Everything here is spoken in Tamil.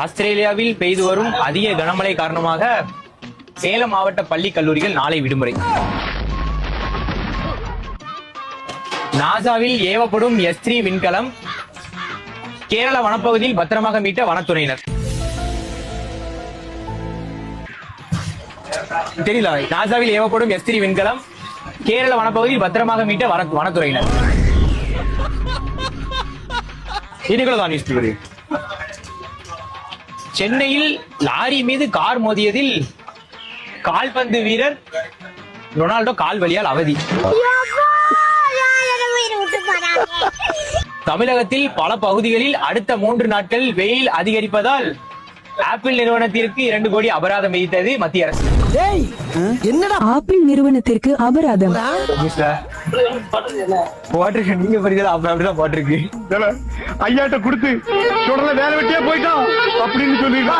ஆஸ்திரேலியாவில் பெய்து வரும் அதிக கனமழை காரணமாக சேலம் மாவட்ட பள்ளி கல்லூரிகள் நாளை விடுமுறை. நாசாவில் ஏவப்படும் S3 விண்கலம் கேரள வனப்பகுதியில் பத்திரமாக மீட்ட வனத்துறையினர். தெரியல. நாசாவில் ஏவப்படும் S3 விண்கலம் கேரள வனப்பகுதியில் பத்திரமாக மீட்ட வனத்துறையினர். சென்னையில் லாரி மீது கார் மோதியதில் கால்பந்து வீரர் ரொனால்டோ கால் வலியால் அவதி. தமிழகத்தில் பல பகுதிகளில் அடுத்த 3 நாட்கள் வெயில் அதிகரிப்பதால் ஆப்பிள் நிறுவனத்திற்கு 2 கோடி அபராதம் விதித்தது மத்திய அரசு. என்னடா ஆப்பிள் நிறுவனத்திற்கு அபராதம்? போட்டிருக்கு, நீங்க புரியுதா? அப்படிதான் போட்டிருக்கு. ஐயாட்ட கொடுத்து தொடர்ல வேலை வெட்டியே போயிட்டோம் அப்படின்னு சொல்லிடுறா.